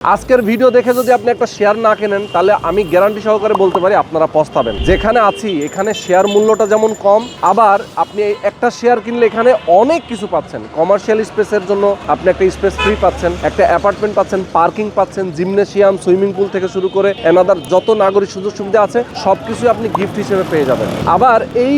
আজকের ভিডিও দেখে যদি আপনি একটা শেয়ার না কেনেন তাহলে আমি গ্যারান্টি সহকারে বলতে পারি আপনারা পস্তাবেন। যেখানে আছি এখানে শেয়ার মূল্যটা যেমন কম, আবার আপনি একটা শেয়ার কিনলে এখানে অনেক কিছু পাচ্ছেন। কমার্শিয়াল স্পেসের জন্য আপনি একটা স্পেস ফ্রি পাচ্ছেন, একটা অ্যাপার্টমেন্ট পাচ্ছেন, পার্কিং পাচ্ছেন, জিমনেশিয়াম, সুইমিং পুল থেকে শুরু করে এনাদার যত নাগরিক সুযোগ সুবিধা আছে সবকিছু আপনি গিফট হিসেবে পেয়ে যাবেন। আবার এই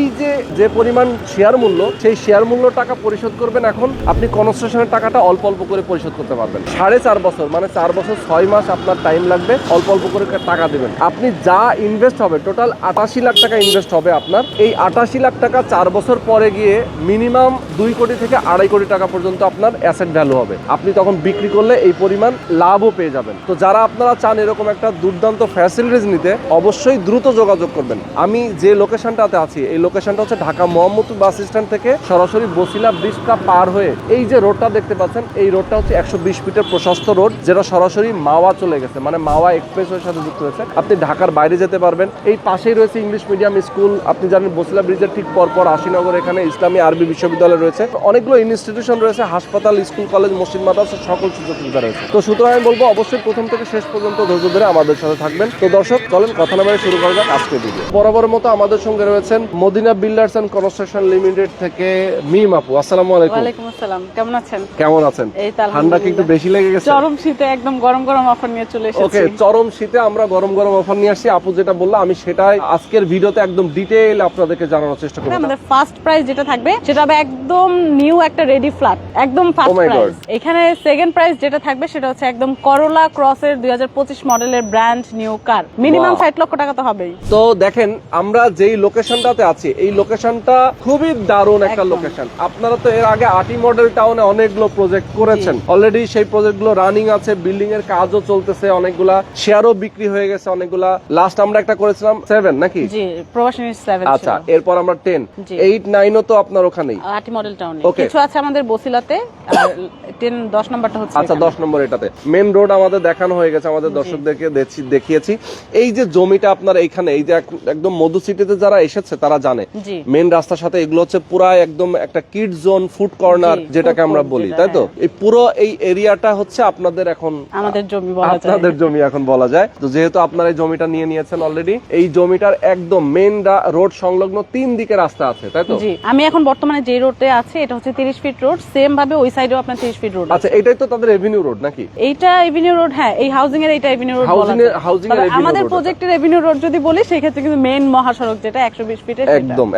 যে পরিমাণ শেয়ার মূল্য, সেই শেয়ার মূল্য টাকা পরিশোধ করবেন এখন আপনি কনস্ট্রাকশনের টাকাটা অল্প অল্প করে পরিশোধ করতে পারবেন। 4.5 বছর মানে 4 বছর 6 মাস আপনার টাইম লাগবে, অল্প অল্প করে টাকা দেবেন। আপনি যা ইনভেস্ট হবে টোটাল 88 লাখ টাকা ইনভেস্ট হবে আপনার। এই 88 লাখ টাকা 4 বছর পরে গিয়ে মিনিমাম 2 কোটি থেকে 2.5 কোটি টাকা পর্যন্ত আপনার অ্যাসেট ভ্যালু হবে। আপনি তখন বিক্রি করলে এই পরিমাণ লাভও পেয়ে যাবেন। তো যারা আপনারা চান এরকম একটা দুর্দান্ত ফ্যাসিলিটিস নিতে অবশ্যই দ্রুত যোগাযোগ করবেন। আমি যে লোকেশনটাতে আছি এই লোকেশনটা হচ্ছে ঢাকা মোহাম্মদপুর বাস স্ট্যান্ড থেকে সরাসরি বসিলা ব্রিজটা পার হয়ে এই যে রোডটা দেখতে পাচ্ছেন, এই রোডটা হচ্ছে 120 ফিটের প্রশস্ত রোড, যেটা সরাসরি মাওয়া চলে গেছে, মানে মাওয়া এক্সপ্রেসওয়ের সাথে যুক্ত হয়েছে। আপনি ঢাকার বাইরে যেতে পারবেন। এই পাশেই রয়েছে ইংলিশ মিডিয়াম স্কুল। আপনি জানেন বসিলা ব্রিজের ঠিক পরপর আশিনগর এখানে ইসলামী আরবি বিশ্ববিদ্যালয় রয়েছে, অনেকগুলো ইনস্টিটিউশন রয়েছে, হাসপাতাল, স্কুল, কলেজ, মসজিদ, মাদ্রাসা সকল সুযোগ সুবিধা রয়েছে। তো সুতরাং আমি বলবো অবশ্যই প্রথম থেকে শেষ পর্যন্ত ধৈর্য ধরে আমাদের সাথে থাকবেন। তো দর্শক চলেন কথা না বলে শুরু করা যাক আজকের ভিডিও। বরাবর মতো আমাদের সঙ্গে রয়েছেন Madina builders and construction limited থেকে মিম আপু। আসসালামু আলাইকুম। ওয়ালাইকুম আসসালাম। কেমন আছেন? কেমন আছেন? এই তো ঠান্ডা কি একটু বেশি লেগে গেছে? চরম শীতে একদম গরম গরম অফার নিয়ে চলে এসেছি। ওকে, চরম শীতে আমরা গরম গরম অফার নিয়ে আসছি। আপু যেটা বললো আমি সেটাই আজকের ভিডিওতে একদম ডিটেইল আপনাদেরকে জানানোর চেষ্টা করব। আমাদের ফার্স্ট প্রাইস যেটা থাকবে সেটা হবে একদম নিউ একটা রেডি ফ্ল্যাট, একদম ফার্স্ট প্রাইস। এখানে সেকেন্ড প্রাইস যেটা থাকবে সেটা হচ্ছে একদম করোলা ক্রসের 2025 মডেলের ব্র্যান্ড নিউ কার, মিনিমাম 60 লক্ষ টাকা তো হবেই। তো দেখেন আমরা যেই লোকেশনটাতে আছি এই লোকেশনটা খুবই দারুণ একটা লোকেশন। আপনারা তো এর আগে আটি মডেল টাউনে অনেকগুলো প্রজেক্ট করেছেন, অলরেডি সেই প্রজেক্টগুলো রানিং আছে, বিল্ডিং এর কাজও চলতেছে, অনেকগুলা শেয়ারও বিক্রি হয়ে গেছে অনেকগুলা। লাস্ট আমরা একটা করেছিলাম 7 নাকি? জি, প্রবাসী 7। আচ্ছা, এরপর আমরা 10, 8, 9 ও তো আপনার ওখানেই আটি মডেল টাউনে কিছু আছে আমাদের বসিলাতে, আর 10 10 নাম্বারটা হচ্ছে। আচ্ছা, 10 নম্বর এটাতে মেন রোড আমাদের দেখানো হয়ে গেছে, আমাদের দর্শকদেরকে দেখিয়েছি। এই যে জমিটা আপনার এইখানে, এই যে একদম মধু সিটিতে যারা এসেছে তারা জানে মেন রাস্তার সাথে এগুলো হচ্ছে পুরো একদম একটা কিড জোন, ফুড কর্নার যেটাকে আমরা বলি, তাই তো? এই পুরো এই এরিয়াটা হচ্ছে আপনাদের এখন আমাদের জমি বলা যায়, আপনাদের জমি এখন বলা যায়। তো যেহেতু আপনারা এই জমিটা নিয়ে নিয়েছেন অলরেডি, এই জমিটার একদম মেন রোড সংলগ্ন 3 দিকে রাস্তা আছে, তাই তো? জি, আমি এখন বর্তমানে যে রোডে আছি এটা হচ্ছে 30 ফিট রোড, সেম ভাবে ওই সাইডেও আপনার 30 ফিট রোড। আচ্ছা, এটাই তো তাদের এভিনিউ রোড নাকি? এইটা এভিনিউ রোড, হ্যাঁ, এই হাউজিং এর এইটা এভিনিউ রোড বলা যায়। আমাদের প্রজেক্টের এভিনিউ রোড যদি বলি সেই ক্ষেত্রে কিন্তু মেইন মহাসড়ক যেটা 120 ফিটের,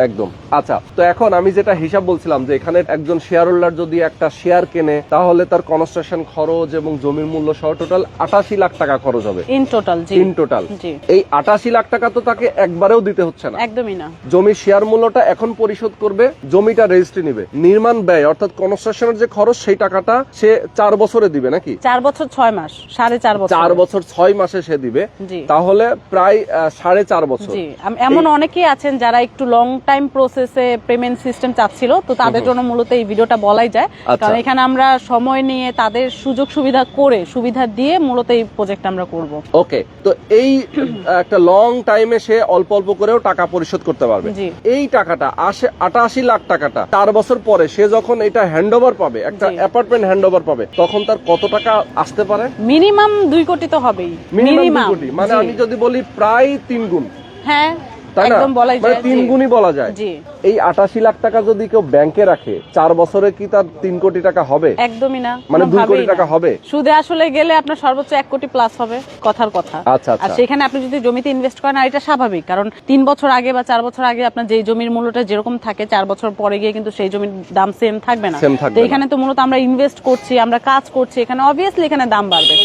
একদম। আচ্ছা, তো এখন আমি যেটা হিসাব বলছিলাম যে এখানে একজন শেয়ার হোল্ডার যদি একটা শেয়ার কেনে তাহলে তার কনস্ট্রাকশন খরচ এবং জমির মূল্য সহ টোটাল 88 লাখ টাকা খরচ হবে in total. G, in total. এই 88 লাখ টাকা তো তাকে একবারেও দিতে হচ্ছে না, একদমই না। জমির শেয়ার মূল্যটা এখন পরিশোধ করবে, জমিটা রেজিস্ট্রি নিবে, নির্মাণ ব্যয় অর্থাৎ কনস্ট্রাকশনের যে খরচ সেই টাকাটা সে 4 বছরে দিবে নাকি? 4 বছর 6 মাস, 4.5 বছর। 4 বছর 6 মাসে সে দিবে, তাহলে প্রায় 4.5 বছর। জি, এমন অনেকেই আছেন যারা একটু লং টাইম প্রসেসে পেমেন্ট সিস্টেম চাচ্ছিল, তো তাদের জন্য মূলত এই ভিডিওটা বলাই যায়, কারণ এখানে আমরা সময় নিয়ে তাদের সুযোগ সুবিধা দিয়ে মূলত এই প্রজেক্ট আমরা করব। ওকে, তো এই একটা লং টাইমে সে অল্প অল্প করেও টাকা পরিশোধ করতে পারবে। এই টাকাটা 88 লাখ টাকাটা 4 বছর পরে সে যখন এটা হ্যান্ডওভার পাবে, একটা অ্যাপার্টমেন্ট হ্যান্ডওভার পাবে, তখন তার কত টাকা আসতে পারে? মিনিমাম 2 কোটি তো হবেই। মিনিমাম 2 কোটি, মানে আমি যদি বলি প্রায় 3 গুণ। হ্যাঁ, তাই না? একদম বলাই যায়, 3 গুণই বলা যায়। জি, এই 88 লাখ টাকা যদি কেউ ব্যাংকে রাখে 4 বছরে কি তার 3 কোটি টাকা হবে? একদমই না, মানে 2 কোটি টাকা হবে। সুদে আসলে গেলে আপনার সর্বোচ্চ 1 কোটি প্লাস হবে, কথার কথা। আচ্ছা, আর সেখানে আপনি যদি জমিতে ইনভেস্ট করেন, আর এটা স্বাভাবিক, কারণ 3 বছর আগে বা 4 বছর আগে আপনার যে জমির মূল্যটা যেরকম থাকে 4 বছর পরে গিয়ে কিন্তু সেই জমির দাম সেম থাকবে না। তো এখানে তো মূলত আমরা ইনভেস্ট করছি, আমরা কাজ করছি, এখানে অবভিয়াসলি এখানে দাম বাড়বে।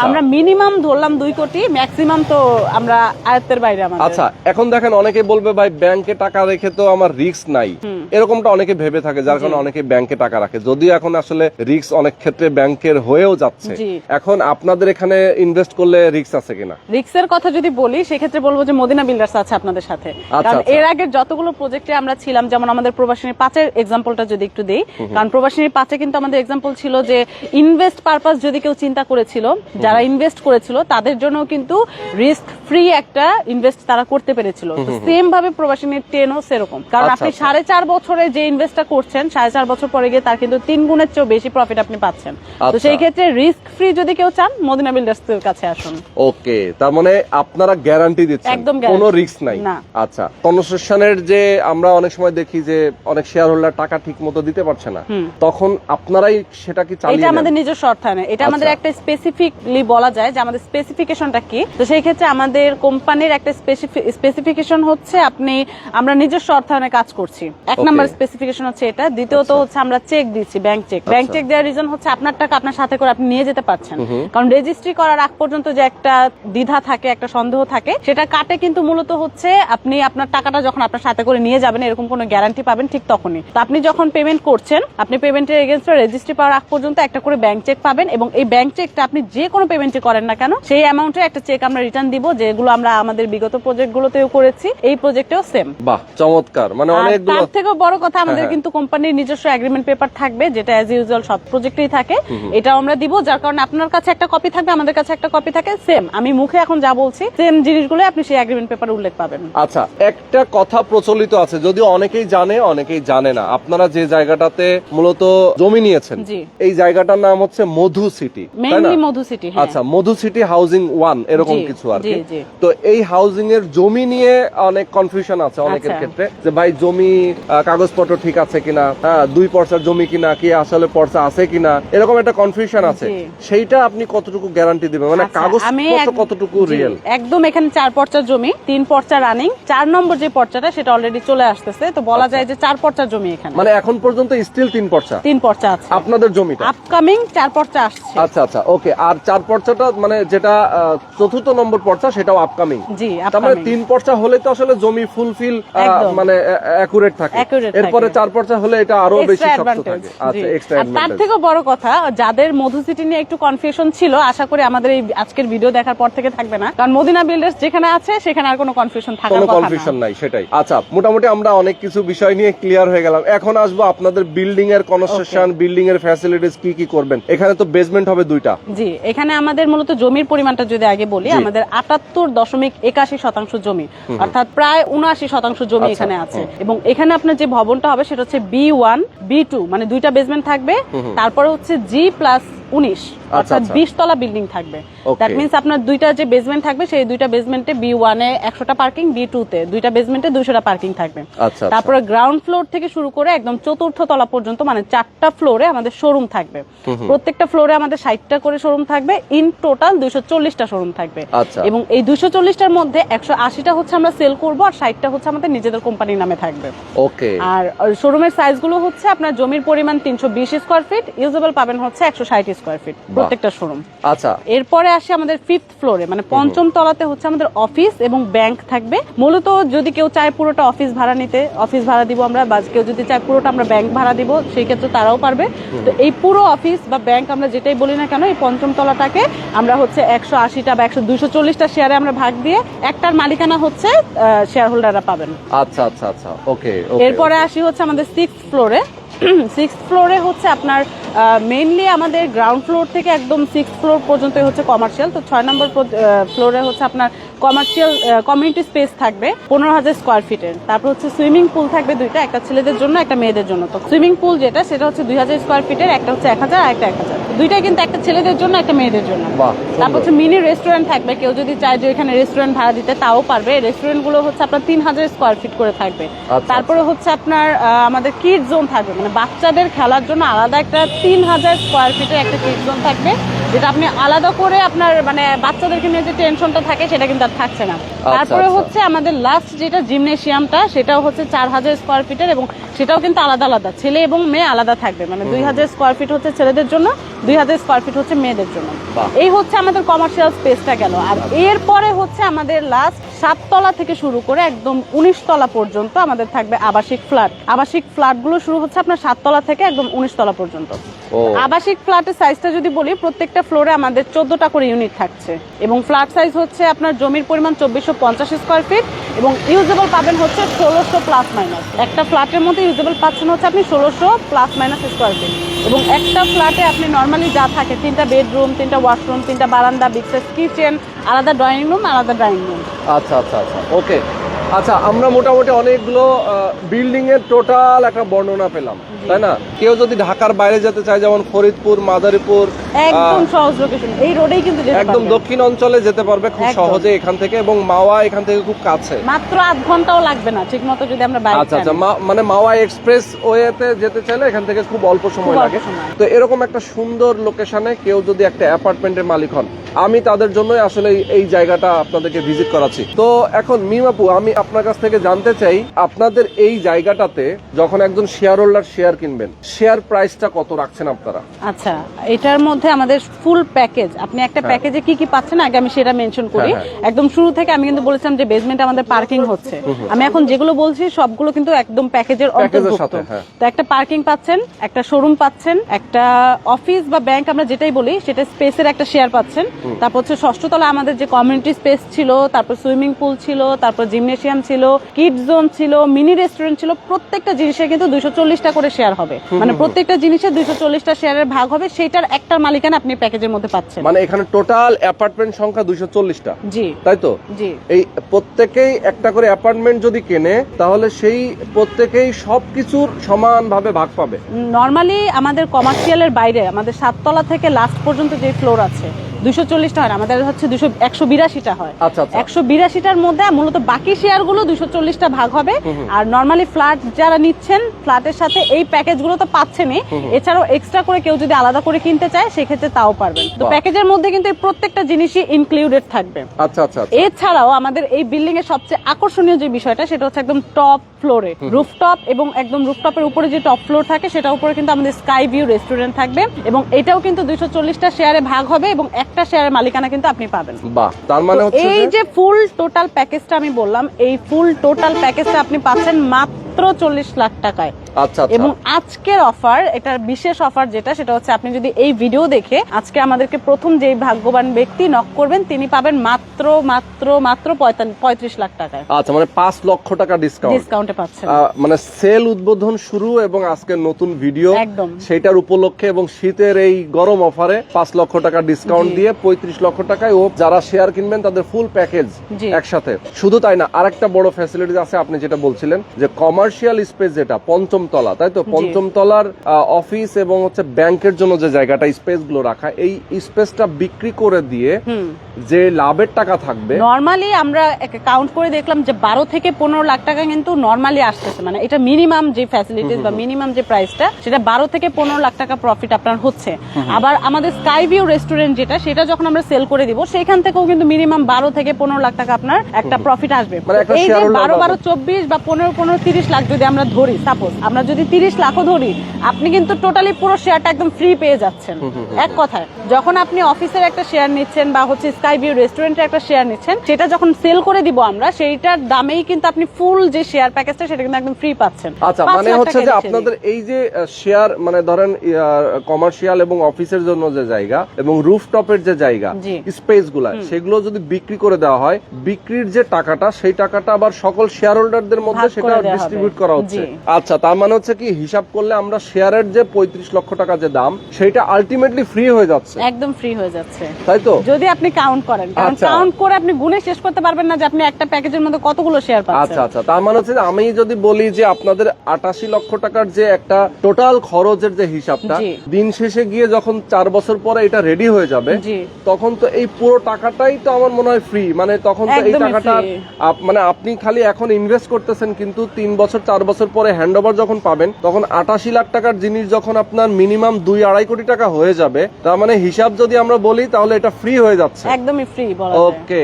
আমরা মিনিমাম ধরলাম 2 কোটি, ম্যাক্সিমাম তো আমরা আয়ত্তের বাইরে আমাদের। আচ্ছা, এখন দেখেন অনেকে বলবে ভাই ব্যাংকে টাকা রেখে তো আমার রিস্ক নাই, এরকমটা অনেকে ভেবে থাকে, যার কারণে অনেকে ব্যাংকে টাকা রাখে, যদিও এখন আসলে রিস্ক অনেক ক্ষেত্রে ব্যাংকের হয়েও যাচ্ছে। এখন আপনাদের এখানে ইনভেস্ট করলে রিস্ক আছে কিনা? রিস্কের কথা যদি বলি সেক্ষেত্রে বলবো যে মদিনা বিল্ডার্স আছে আপনাদের সাথে, কারণ এর আগে যতগুলো প্রজেক্টে আমরা ছিলাম, যেমন আমাদের প্রবাসী 5-এর এক্সাম্পলটা যদি একটু দেই, কারণ প্রবাসী 5-এ কিন্তু আমাদের এক্সাম্পল ছিল যে ইনভেস্ট পারপাস যদি কেউ চিন্তা করেছিল, যারা ইনভেস্ট করেছিল তাদের জন্য কিন্তু রিস্ক ফ্রি একটা ইনভেস্ট তারা করতে পেরেছিল। সেম ভাবে প্রবাসী টেনও সেরকম, কারণ আপনি 4.5 বছরে যে ইনভেস্টটা করছেন 4.5 বছর পরে গিয়ে তার কিন্তু 3 গুণের চেয়ে বেশি প্রফিট আপনি পাচ্ছেন। তো সেই ক্ষেত্রে রিস্ক ফ্রি যদি কেউ চান মদিনা বিল্ডার্স এর কাছে আসুন। ওকে, তার মানে আপনারা গ্যারান্টি দিচ্ছেন, একদম কোনো রিস্ক নাই। আচ্ছা, কনস্ট্রাকশনের যে আমরা অনেক সময় দেখি যে অনেক শেয়ার হোল্ডার টাকা ঠিক মতো দিতে পারছে না, তখন আপনারাই সেটা কি চালিয়ে এটা আমাদের নিজস্ব অর্থায়নে, এটা আমাদের একটা স্পেসিফিকলি বলা যায় যে আমাদের স্পেসিফিকেশনটা কি। তো সেই ক্ষেত্রে আমাদের কোম্পানির একটা স্পেসিফিকেশন হচ্ছে আমরা নিজস্ব অর্থায়নে কাজ করছি, এক নাম্বার স্পেসিফিকেশন হচ্ছে এটা। দ্বিতীয়ত হচ্ছে আমরা চেক দিচ্ছি, ব্যাংক চেক। ব্যাংক চেক দেওয়ার রিজন হচ্ছে আপনার টাকা আপনার সাথে করে আপনি নিয়ে যেতে পারছেন, কারণ রেজিস্ট্রি করার আগ পর্যন্ত যে একটা দ্বিধা থাকে, একটা সন্দেহ থাকে, সেটা কাটে কিন্তু মূলত হচ্ছে আপনি আপনার টাকাটা যখন আপনার সাথে করে নিয়ে যাবেন এরকম কোনো গ্যারান্টি পাবেন ঠিক তখনই। তো আপনি যখন পেমেন্ট করছেন, আপনি পেমেন্টের এগেইনস্টে রেজিস্ট্রি পাওয়ার আগ পর্যন্ত একটা করে ব্যাংক চেক পাবেন, এবং এই ব্যাংক চেকটা আপনি যে কোনো পেমেন্টই করেন না কেন সেই অ্যামাউন্টের একটা চেক আমরা রিটার্ন দিব, যেগুলো আমরা আমাদের বিগত প্রজেক্টগুলোতেও করেছি, এই প্রজেক্টেও সেম। বাহ, চমৎকার। মানে অনেকগুলো, তার থেকেও বড় কথা আমাদের কিন্তু কোম্পানির নিজস্ব এগ্রিমেন্ট পেপার থাকবে, যেটা অ্যাজ ইউজুয়াল সব প্রজেক্টেই থাকে। এটাও আমরা দিব, যার কারণে আপনার কাছে একটা কপি থাকবে, আমাদের কাছে একটা কপি থাকে, সেম আমি মুখে এখন যা বলছি সেম জিনিসগুলো আপনি সেই এগ্রিমেন্ট পেপারে উল্লেখ পাবেন। আচ্ছা, একটা কথা প্রচলিত আছে, যদিও অনেকেই জানে অনেকেই জানে না, আপনারা যে জায়গাটাতে মূলত জমি নিয়েছেন এই জায়গাটার নাম হচ্ছে মধু সিটি, মেইনলি মধু সিটি। আচ্ছা, মধু সিটি হাউজিং 1 এরকম কিছু আর কি। তো এই হাউজিং এর জমি নিয়ে অনেক কনফিউশন আছে অনেকের ক্ষেত্রে, যে ভাই জমি কাগজপত্র ঠিক আছে কিনা, 2 পর্চার জমি কিনা, কি আসলে পর্চা আছে কিনা, এরকম একটা কনফিউশন আছে। সেইটা আপনি কতটুকু গ্যারান্টি দিবেন, মানে কাগজপত্র কতটুকু রিয়েল? একদম, এখানে 4 পর্চার জমি, 3 পর্চা রানিং, 4 নম্বর যে পর্চাটা সেটা অলরেডি চলে আসতেছে। তো বলা যায় যে 4 পর্চার জমি এখানে, মানে এখন পর্যন্ত স্টিল 3 পর্চা আছে আপনাদের জমিটা। আপকামিং 4 পর্চা আসছে। আচ্ছা আচ্ছা, ওকে। আর 4 পর্চাটা মানে যেটা 4th নম্বর পর্চা সেটাও আপকামিং। জি, তার মানে 3 পর্চা হলে তো আসলে জমি ফুলফিল মানে অ্যাকুরেট থাকে। এরপরে 4 পর্চা হলে এটা আরো বেশি শক্ত থাকে। আচ্ছা, এক্সট্রা অ্যাডভান্টেজ। তার থেকে বড় কথা, যাদের মধু সিটি নিয়ে একটু কনফিউশন ছিল, আশা করি আমাদের এই আজকের ভিডিও দেখার পর থেকে থাকবে না, কারণ মদিনা বিল্ডার্স যেখানে আছে সেখানে আর কোনো কনফিউশন থাকার কথা না। কোনো কনফিউশন নাই, সেটাই। আচ্ছা, মোটামুটি আমরা অনেক কিছু বিষয় নিয়ে ক্লিয়ার হয়ে গেলাম। এখন আসবো আপনাদের বিল্ডিং এর কনস্ট্রাকশন, বিল্ডিং এর ফ্যাসিলিটিস কি কি করবেন। এখানে তো বেসমেন্ট হবে 2টা। জি, এখানে আমাদের মূলত জমির পরিমাণটা যদি আগে বলি, আমাদের 78.81% জমি, অর্থাৎ প্রায় 79% জমি এখানে আছে। এবং এখানে আপনার যে ভবনটা হবে সেটা হচ্ছে B1 B2, মানে 2টা বেসমেন্ট থাকবে, তারপরে হচ্ছে G+19, অর্থাৎ 20 তলা বিল্ডিং থাকবে। দ্যাট মিন্স আপনার 2টা যে বেসমেন্ট থাকবে সেই 2টা বেসমেন্টে B1 এ 100টা পার্কিং, B2 তে 2টা বেসমেন্টে 200টা পার্কিং থাকবে। তারপরে গ্রাউন্ড ফ্লোর থেকে শুরু করে একদম 4র্থ তলা পর্যন্ত, মানে 4টা ফ্লোরে আমাদের শোরুম থাকবে। প্রত্যেকটা ফ্লোরে আমাদের 60টা করে শোরুম থাকবে, ইন টোটাল 240টা শোরুম থাকবে। এবং এই 240টার মধ্যে 180টা হচ্ছে আমরা সেল করব, আর 60টা হচ্ছে আমাদের নিজেদের কোম্পানির নামে থাকবে। ওকে। আর শোরুমের সাইজগুলো হচ্ছে আপনার জমির পরিমাণ 320 স্কয়ার ফিট, ইউজেবল পাবেন হচ্ছে 160 স্কয়ার ফিট প্রত্যেকটা শোরুম। আচ্ছা, এরপরে আসে আমাদের 5th ফ্লোরে, মানে 5ম তলাতে হচ্ছে আমাদের অফিস এবং ব্যাংক থাকবে। মূলত যদি কেউ চায় পুরোটা অফিস ভাড়া নিতে, অফিস ভাড়া দিব আমরা, বা কেউ যদি চায় পুরোটা আমরা ব্যাংক ভাড়া দিব, সেই ক্ষেত্রে তারাও পারবে। তো এই পুরো অফিস বা ব্যাংক আমরা যেটাই বলি না কেন, এই 5ম তলাটাকে আমরা হচ্ছে 180টা বা 240টা শেয়ারে আমরা ভাগ দিয়ে একটার মালিকানা হচ্ছে শেয়ার হোল্ডাররা পাবেন। আচ্ছা আচ্ছা আচ্ছা, ওকে। এরপরে আসি হচ্ছে আমাদের 6th ফ্লোরে। 6th ফ্লোরে হচ্ছে আপনার মেইনলি আমাদের গ্রাউন্ড ফ্লোর থেকে একদম 6th ফ্লোর পর্যন্ত হচ্ছে কমার্শিয়াল। তো 6 নম্বর ফ্লোরে হচ্ছে আপনার কমার্শিয়াল কমিউনিটি স্পেস থাকবে 15,000 স্কয়ার ফিটের। তারপর হচ্ছে সুইমিং পুল থাকবে 2টা, একটা ছেলেদের জন্য একটা মেয়েদের জন্য। তো সুইমিং পুল যেটা সেটা হচ্ছে 2,000 স্কয়ার ফিটের, একটা হচ্ছে 1,000 আর একটা 1,000, 2টাই কিন্তু একটা ছেলেদের জন্য একটা মেয়েদের জন্য। তারপর হচ্ছে মিনি রেস্টুরেন্ট থাকবে, কেউ যদি চায় যে এখানে রেস্টুরেন্ট ভাড়া দিতে তাও পারবে। রেস্টুরেন্ট গুলো হচ্ছে আপনার 3,000 স্কয়ার ফিট করে থাকবে। তারপরে হচ্ছে আপনার আমাদের কিড জোন থাকবে, মানে বাচ্চাদের খেলার জন্য আলাদা একটা 3,000 স্কয়ার ফিটের একটা কিড জোন থাকবে, যেটা আপনি আলাদা করে আপনার মানে বাচ্চাদেরকে নিয়ে যে টেনশনটা থাকে সেটা কিন্তু আর থাকছে না। তারপরে হচ্ছে আমাদের লাস্ট যেটা জিমনেশিয়ামটা, সেটাও হচ্ছে 4,000 স্কয়ার ফিটের, এবং সেটাও কিন্তু আলাদা আলাদা, ছেলে এবং মেয়ে আলাদা থাকবে। মানে 2,000 স্কয়ার ফিট হচ্ছে ছেলেদের জন্য, 2,000 স্কয়ার ফিট হচ্ছে মেয়েদের জন্য। এই হচ্ছে আমাদের কমার্শিয়াল স্পেসটা গেল। আর এরপরে হচ্ছে আমাদের লাস্ট 7 তলা থেকে শুরু করে একদম 19 তলা পর্যন্ত আমাদের থাকবে আবাসিক ফ্ল্যাট। আবাসিক ফ্ল্যাটগুলো শুরু হচ্ছে আপনার 7 তলা থেকে একদম 19 তলা পর্যন্ত। আবাসিক ফ্ল্যাটের সাইজটা যদি বলি, প্রত্যেকটা ফ্লোরে আমাদের 14টা করে ইউনিট থাকছে এবং ফ্ল্যাট সাইজ হচ্ছে আপনার জমির পরিমাণ 2450 স্কয়ার ফিট এবং ইউজেবল পাবেন হচ্ছে 1600 প্লাস মাইনাস। একটা ফ্ল্যাটের মধ্যে ইউজেবল পাচ্ছেন হচ্ছে আপনি 1600 প্লাস মাইনাস স্কয়ার ফিট এবং একটা ফ্ল্যাটে আপনি নর্মালি যা থাকে 3টা বেডরুম, 3টা ওয়াশরুম, 3টা বারান্দা, বিগ সাইজ কিচেন, আলাদা ড্রয়িং রুম, আলাদা ড্রয়িং রুম। আচ্ছা আচ্ছা আচ্ছা, ওকে। আচ্ছা, আমরা মোটামুটি অনেকগুলো বিল্ডিং এর টোটাল একটা বর্ণনা পেলাম, তাই না? কেউ যদি ঢাকার বাইরে যেতে চায়, যেমন ফরিদপুর, মাদারীপুর, একদম সহজ লোকেশন, এই রোডেই কিন্তু যেতে একদম পারবেন। দক্ষিণ অঞ্চলে যেতে পারবে খুব সহজে এখান থেকে, এবং মাওয়া এখান থেকে খুব কাছে, মাত্র আধ ঘন্টাও লাগবে না ঠিকমতো যদি আমরা বাইরে। আচ্ছা আচ্ছা, মানে মাওয়া এক্সপ্রেস ওয়েতে যেতে চাইলে এখান থেকে খুব অল্প সময় লাগে। তো এরকম একটা সুন্দর লোকেশনে কেউ যদি একটা অ্যাপার্টমেন্টের মালিক হন, আমি তাদের জন্যই আসলে এই জায়গাটা আপনাদেরকে ভিজিট করাচ্ছি। তো এখন মিম আপু, আমি আপনার কাছ থেকে জানতে চাই, আপনাদের এই জায়গাটাতে যখন একজন শেয়ার হোল্ডার শেয়ার কিনবেন, শেয়ার প্রাইসটা কত রাখছেন আপনারা? আচ্ছা, এটার মধ্যে আমাদের ফুল প্যাকেজ, আপনি একটা প্যাকেজে কি কি পাচ্ছেন আগে আমি সেটা মেনশন করি। একদম শুরু থেকে আমি কিন্তু বলেছিলাম যে বেসমেন্টে আমাদের পার্কিং হচ্ছে, আমি এখন যেগুলো বলছি সবগুলো কিন্তু একদম প্যাকেজের অন্তর্ভুক্ত। তো একটা পার্কিং পাচ্ছেন, একটা শোরুম পাচ্ছেন, একটা অফিস বা ব্যাংক আমরা যেটাই বলি সেটা স্পেসের একটা শেয়ার পাচ্ছেন। তারপর হচ্ছে 6ষ্ঠ তলা আমাদের যে কমিউনিটি স্পেস ছিল, তারপর সুইমিং পুল ছিল, তারপর জিমনেশিয়াম ছিল, কিডস জোন ছিল, মিনি রেস্টুরেন্ট ছিল। প্রত্যেকটা জিনিসে কিন্তু 240টা করে শেয়ার হবে, মানে প্রত্যেকটা জিনিসে 240টা শেয়ারের ভাগ হবে, সেটার একটা মালিকানা আপনি প্যাকেজের মধ্যে পাচ্ছেন। মানে এখানে টোটাল অ্যাপার্টমেন্ট সংখ্যা 240টা। জি, তাই তো? জি। এই প্রত্যেকেই একটা করে অ্যাপার্টমেন্ট যদি কেনে, তাহলে সেই প্রত্যেকেই সবকিছুর সমানভাবে ভাগ পাবে। নরমালি আমাদের কমার্শিয়ালের বাইরে আমাদের 7 তলা থেকে লাস্ট পর্যন্ত যে ফ্লোর আছে 240টা হয়, আমাদের হচ্ছে 182টা হয়। আচ্ছা আচ্ছা, 182টার মধ্যে মূলত বাকি শেয়ারগুলো 240টা ভাগ হবে। আর নরমালি ফ্ল্যাট যারা নিচ্ছেন, ফ্ল্যাটের সাথে এই প্যাকেজগুলো তো পাচ্ছেনই, এছাড়াও এক্সট্রা করে কেউ যদি আলাদা করে কিনতে চায় সেক্ষেত্রে তাও পারবেন। তো প্যাকেজের মধ্যে কিন্তু এই প্রত্যেকটা জিনিসই ইনক্লুডেড থাকবে। আচ্ছা আচ্ছা। এছাড়াও আমাদের এই বিল্ডিং এর সবচেয়ে আকর্ষণীয় যে বিষয়টা সেটা হচ্ছে একদম টপ ফ্লোরে রুফটপ, এবং একদম রুফটপের উপরে যে টপ ফ্লোর থাকে সেটার উপরে কিন্তু আমাদের স্কাই ভিউ রেস্টুরেন্ট থাকবে এবং এটাও কিন্তু 240টা শেয়ারে ভাগ হবে এবং একটা শেয়ারের মালিকানা কিন্তু আপনি পাবেন। বাহ, তার মানে হচ্ছে এই যে ফুল টোটাল প্যাকেজটা আমি বললাম, এই ফুল টোটাল প্যাকেজটা আপনি পাচ্ছেন মাত্র 40 লাখ টাকায়। আচ্ছা, এবং আজকের অফার, এটার বিশেষ অফার যেটা, সেটা হচ্ছে আপনি যদি এই ভিডিও দেখে আজকে আমাদেরকে প্রথম যেই ভাগ্যবান ব্যক্তি নক করবেন তিনি পাবেন মাত্র মাত্র মাত্র 35 লাখ টাকায়। আচ্ছা, মানে 5 লক্ষ টাকা ডিসকাউন্টে পাচ্ছেন। মানে সেল উদ্বোধন শুরু এবং আজকের নতুন ভিডিও একদম সেটার উপলক্ষে এবং শীতের এই গরম অফারে 5 লক্ষ টাকা ডিসকাউন্ট দিয়ে 35 লক্ষ টাকায় ও যারা শেয়ার কিনবেন তাদের ফুল প্যাকেজ একসাথে। শুধু তাই না, আরেকটা বড় ফ্যাসিলিটি আছে, আপনি যেটা বলছিলেন যে কমার্শিয়াল স্পেস, যেটা 5ম তলা, তাই তো? 5ম তলার অফিস এবং হচ্ছে ব্যাংকের জন্য যে জায়গাটা, স্পেস গুলো রাখা, এই স্পেসটা বিক্রি করে দিয়ে যে লাভের টাকা থাকবে, নরমালি আমরা কাউন্ট করে দেখলাম যে 12 থেকে 15 লাখ টাকা কিন্তু নরমালি আসতেছে, মানে এটা মিনিমাম যে ফ্যাসিলিটিস বা মিনিমাম যে প্রাইসটা সেটা 12 থেকে 15 লাখ টাকা প্রফিট আপনার হচ্ছে। আবার আমাদের স্কাই ভিউ রেস্টুরেন্ট যেটা, সেটা যখন আমরা সেল করে দিব সেখান থেকেও কিন্তু মিনিমাম 12 থেকে 15 লাখ টাকা আপনার একটা প্রফিট আসবে। এই যে 12 24 বা 15 30 লাখ যদি আমরা ধরি, সাপোজ আমরা যদি 30 লাখও ধরি, আপনি কিন্তু টোটালি পুরো শেয়ারটা একদম ফ্রি পেয়ে যাচ্ছেন। এক কথায়, যখন আপনি অফিসের একটা শেয়ার নিচ্ছেন বা হচ্ছে স্কাই ভিউ রেস্টুরেন্টের একটা শেয়ার নিচ্ছেন, সেটা যখন সেল করে দিব আমরা, সেইটার দামেই কিন্তু আপনি ফুল যে শেয়ার প্যাকেজটা সেটা কিন্তু একদম ফ্রি পাচ্ছেন। আচ্ছা, মানে হচ্ছে যে আপনাদের এই যে শেয়ার, মানে ধরেন কমার্শিয়াল এবং অফিসের জন্য যে জায়গা এবং রুফটপের যে জায়গা, স্পেস গুলা, সেগুলো যদি বিক্রি করে দেওয়া হয়, বিক্রির যে টাকাটা, সেই টাকাটা আবার সকল শেয়ার হোল্ডারদের মধ্যে সেটা ডিস্ট্রিবিউট করা হচ্ছে। আচ্ছা, তার মানে হচ্ছে কি, হিসাব করলে আমরা শেয়ারের যে 35 লক্ষ টাকা যে দাম, সেটা আলটিমেটলি ফ্রি হয়ে যাচ্ছে, একদম ফ্রি হয়ে যাচ্ছে, তাই তো? যদি আপনি কাউন্ট করেন, কারণ কাউন্ট করে আপনি গুণে শেষ করতে পারবেন না যে আপনি একটা প্যাকেজের মধ্যে কতগুলো শেয়ার পাচ্ছেন। আচ্ছা আচ্ছা, তার মানে হচ্ছে আমি যদি বলি যে আপনাদের 88 লক্ষ টাকার যে একটা টোটাল খরচের যে হিসাবটা, দিন শেষে গিয়ে যখন 4 বছর পরে এটা রেডি হয়ে যাবে, তখন তো এই পুরো টাকাটাই তো আমার মনে হয় ফ্রি। মানে তখন তো এই টাকাটা মানে আপনি খালি এখন ইনভেস্ট করতেছেন, কিন্তু 3 বছর বছর 4 বছর পরে হ্যান্ড ওভার যখন পাবেন তখন 88 লাখ টাকার জিনিস যখন আপনার মিনিমাম 2-2.5 কোটি টাকা হয়ে যাবে, তার মানে হিসাব যদি আমরা বলি তাহলে এটা ফ্রি হয়ে যাচ্ছে, একদমই ফ্রি বলা যায়। ওকে।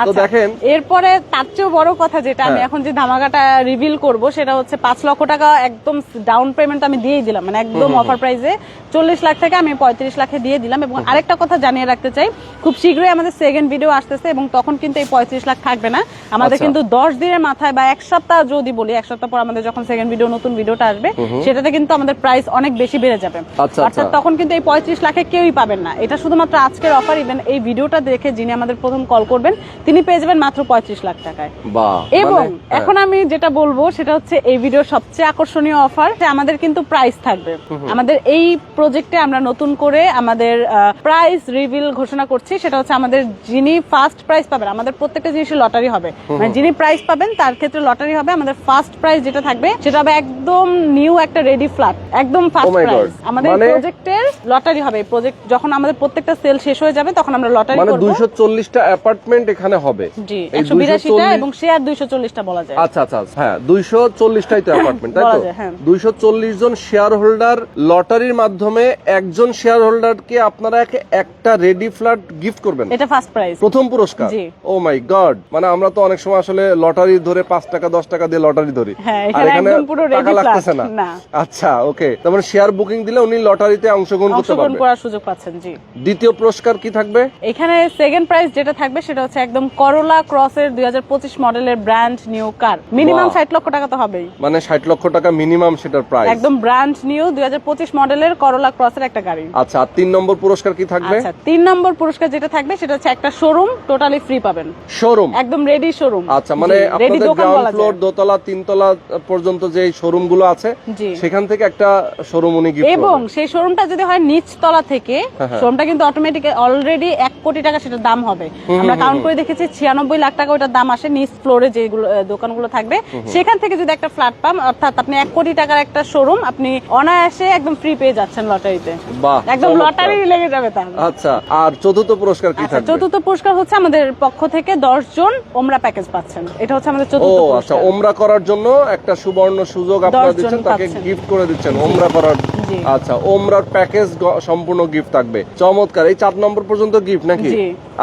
তো দেখেন এরপরে তার চেয়েও বড় কথা যেটা আমি এখন যে ধামাকাটা রিভিল করব সেটা হচ্ছে 5 লক্ষ টাকা একদম ডাউন পেমেন্ট আমি দিয়ে দিলাম, মানে একদম অফার প্রাইসে 40 লাখ থেকে আমি 35 লাখে দিয়ে দিলাম। এবং আরেকটা কথা জানিয়ে রাখতে চাই, খুব শীঘ্রই আমাদের সেকেন্ড ভিডিও আসতেছে এবং তখন কিন্তু এই 35 লাখ থাকবে না, আমাদের কিন্তু 10 দিনের মাথায় বা এক সপ্তাহ যদি বলি, এক সপ্তাহ পর আমাদের যখন সেকেন্ড ভিডিও নতুন ভিডিওটা আসবে সেটাতে কিন্তু আমাদের প্রাইস অনেক বেশি বেড়ে যাবে। অর্থাৎ তখন কিন্তু এই 35 লাখে কেউই পাবেন না, এটা শুধুমাত্র আজকের অফার। ইভেন এই ভিডিওটা দেখে যিনি আমাদের প্রথম কল করবেন তিনি পেয়ে যাবেন মাত্র 35 লাখ টাকায়। এবং এখন আমি যেটা বলবো সেটা হচ্ছে এই ভিডিওর সবচেয়ে আকর্ষণীয় অফার, আমাদের কিন্তু প্রাইস থাকবে। আমাদের এই প্রজেক্টে আমরা নতুন করে আমাদের প্রাইস রিভিল ঘোষণা করছি, সেটা হচ্ছে আমাদের যিনি ফার্স্ট প্রাইস পাবেন, আমাদের প্রত্যেকটা জিনিসের লটারি হবে, মানে যিনি প্রাইস পাবেন তার ক্ষেত্রে লটারি হবে। আমাদের ফার্স্ট প্রাইস যেটা থাকবে সেটা হবে একদম নিউ একটা রেডি ফ্ল্যাট, একদম ফার্স্ট প্রাইস আমাদের প্রজেক্টের লটারি হবে। এই প্রজেক্ট যখন আমাদের প্রত্যেকটা সেল শেষ হয়ে যাবে তখন আমরা লটারি করব। মানে 240টা অ্যাপার্টমেন্ট এখানে হবে, জি 182টা এবং শেয়ার 240টা বলা যায়। আচ্ছা আচ্ছা, হ্যাঁ 240টাই তো অ্যাপার্টমেন্ট, তাই তো? 240 জন শেয়ার হোল্ডার লটারির মাধ্যমে একজন শেয়ার হোল্ডারকে আপনারা একটা রেডি ফ্ল্যাট গিফট করবেন, এটা ফার্স্ট প্রাইজ, প্রথম পুরস্কার। ও মাই গড, মানে আমরা তো অনেক সময় আসলে লটারি ধরে 5 টাকা 10 টাকা দিয়ে লটারি ধরি, আর এখানে টাকা লাগতেছে না। আচ্ছা ওকে, তার মানে শেয়ার বুকিং দিলে উনি লটারিতে অংশগ্রহণ করতে পারবেন, অংশগ্রহণ করার সুযোগ পাচ্ছেন। জি, দ্বিতীয় পুরস্কার কি থাকবে? এখানে সেকেন্ড প্রাইজ যেটা থাকবে সেটা হচ্ছে একদম করোলা ক্রসের 2025 মডেলের ব্র্যান্ড নিউ কার, মিনিমাম 60 লক্ষ টাকা তো হবেই, মানে 60 লক্ষ টাকা মিনিমাম সেটার প্রাইস, একদম ব্র্যান্ড নিউ 2025 মডেলের করোলা ক্রসের একটা গাড়ি। আচ্ছা, আর 3 নম্বর পুরস্কার কি থাকবে? আচ্ছা, 3 নম্বর পুরস্কার যেটা থাকবে সেটা হচ্ছে একটা শোরুম টোটালি ফ্রি পাবেন, শোরুম একদম রেডি শোরুম। আচ্ছা, মানে আপনাদের গ্রাউন্ড ফ্লোর, দোতলা, তিনতলা পর্যন্ত যে শোরুম গুলো আছে সেখান থেকে একটা শোরুম উনি গিফট করবেন। এবং সেই শোরুমটা যদি হয় নিচ তলা থেকে, শোরুমটা কিন্তু অটোমেটিক অলরেডি 1 কোটি টাকা সেটার দাম হবে। আমরা কাউন্ট করে দেখেছি 96 লাখ টাকা ওটার দাম আসে নিচ ফ্লোরে যেগুলো দোকানগুলো থাকবে, সেখান থেকে যদি একটা ফ্ল্যাট পান, অর্থাৎ আপনি 1 কোটি টাকার একটা শোরুম আপনি অনায়াসে একদম ফ্রি পেয়ে যাচ্ছেন লটারিতে। বাহ, একদম লটারি লেগে যাবে তার। আচ্ছা, আর চতুর্থ পুরস্কার কি থাকবে? চতুর্থ পুরস্কার হচ্ছে আমাদের পক্ষ থেকে 10 জন ওমরা প্যাকেজ পাচ্ছেন, এটা হচ্ছে আমাদের চতুর্থ পুরস্কার। আচ্ছা, ওমরা করার জন্য একটা সুবর্ণ সুযোগ আপনারা দিচ্ছেন, তাকে গিফট করে দিচ্ছেন ওমরা করার। আচ্ছা, ওমরার প্যাকেজ সম্পূর্ণ গিফট থাকবে, চমৎকার। এই 4 নম্বর পর্যন্ত গিফট নাকি?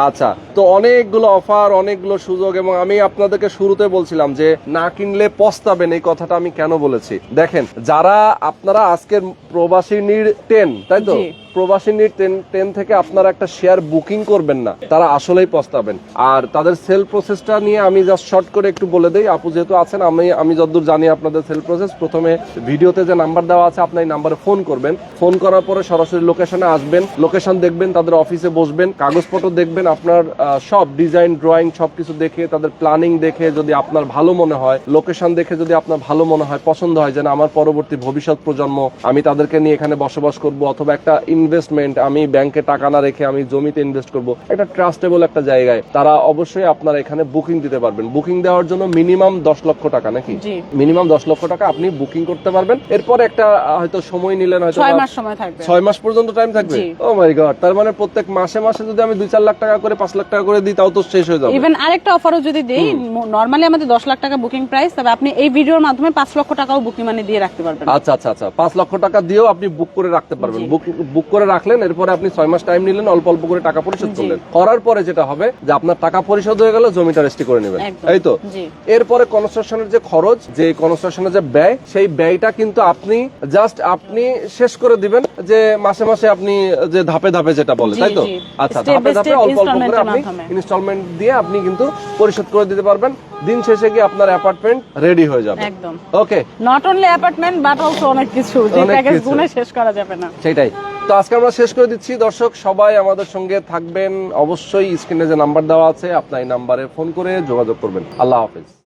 আচ্ছা, তো অনেকগুলো অফার, অনেকগুলো সুযোগ, এবং আমি আপনাদেরকে শুরুতে বলছিলাম যে না কিনলে পস্তাবেন, এই কথাটা আমি কেন বলেছি দেখেন, যারা আপনারা আজকের প্রবাসী নির 10, তাই তো, প্রবাসী নির 10 থেকে আপনারা একটা শেয়ার বুকিং করবেন না, তারা আসলেই পস্তাবেন। আর তাদের সেল প্রসেসটা নিয়ে আমি জাস্ট শর্ট করে একটু বলে দেই, আপু যেহেতু আছেন, আমি যতদূর জানি আপনাদের সেল প্রসেস, প্রথমে ভিডিওতে যে নাম্বার দেওয়া আছে আপনি এই নাম্বারে ফোন করবেন, ফোন করার পরে সরাসরি লোকেশনে আসবেন, লোকেশন দেখবেন, তাদের অফিসে বসবেন, কাগজপত্র দেখবেন, আপনার সব ডিজাইন ড্রয়িং সবকিছু দেখে, তাদের প্ল্যানিং দেখে যদি আপনার ভালো মনে হয়, লোকেশন দেখে যদি আপনার ভালো মনে হয়, পছন্দ হয়, যেন আমার পরবর্তী ভবিষ্যৎ প্রজন্ম আমি তাদেরকে নিয়ে এখানে বসবাস করব, অথবা একটা ইনভেস্টমেন্ট, আমি ব্যাংকে টাকা না রেখে আমি জমিতে ইনভেস্ট করব, একটা ট্রাস্টেবল একটা জায়গায়, তারা অবশ্যই আপনারা এখানে বুকিং দিতে পারবেন। বুকিং দেওয়ার জন্য মিনিমাম 10 লক্ষ টাকা, নাকি মিনিমাম 10 লক্ষ টাকা আপনি বুকিং করতে পারবেন। এরপর একটা হয়তো সময় নিলেন, হয়তো 6 মাস সময় থাকবে, 6 মাস পর্যন্ত টাইম থাকবে। ও মাই গড, তার মানে প্রত্যেক মাসে মাসে যদি আমি 2-4 লাখ টাকা করে 5 লাখ টাকা করে দিই তাও তো শেষ হয়ে যাবে। ইভেন আরেকটা অফারও যদি দেই, নরমালি আমাদের 10 লাখ টাকা বুকিং প্রাইস, তবে আপনি এই ভিডিওর মাধ্যমে 5 লক্ষ টাকাও বুকিং মানে দিয়ে রাখতে পারবেন। আচ্ছা আচ্ছা আচ্ছা, 5 লক্ষ টাকা দিয়েও আপনি বুক করে রাখতে পারবেন। বুক করে রাখলেন, এরপরে আপনি 6 মাস টাইম নিলেন, অল্প অল্প করে টাকা পরিশোধ করলেন, করার পরে যেটা হবে যে আপনার টাকা পরিশোধ হয়ে গেল, জমিটা রেজিস্ট্রি করে নেবেন, এই তো। এরপরে কনস্ট্রাকশনের যে খরচ, যে কনস্ট্রাকশনের যে ব্যয়, সেই ব্যয়টা কিন্তু আপনি জাস্ট আপনি শেষ করে দিবেন, যে মাসে মাসে আপনি যে ধাপে ধাপে যেটা বলে, তাই তো? আচ্ছা, ধাপে ধাপে অল্প অল্প করে আপনি ইনস্টলমেন্ট দিয়ে আপনি কিন্তু পরিশোধ করে দিতে পারবেন। দিন শেষে গিয়ে আপনার অ্যাপার্টমেন্ট রেডি হয়ে যাবে। একদম okay, not only apartment but also অনেক কিছু, যে প্যাকেজ গুনে শেষ করা যাবে না। সেটাই তো আজকে আমরা শেষ করে দিচ্ছি। দর্শক সবাই আমাদের সঙ্গে থাকবেন, অবশ্যই স্ক্রিনে যে নাম্বার দেওয়া আছে আপনার এই নাম্বারে ফোন করে যোগাযোগ করবেন। আল্লাহ হাফেজ।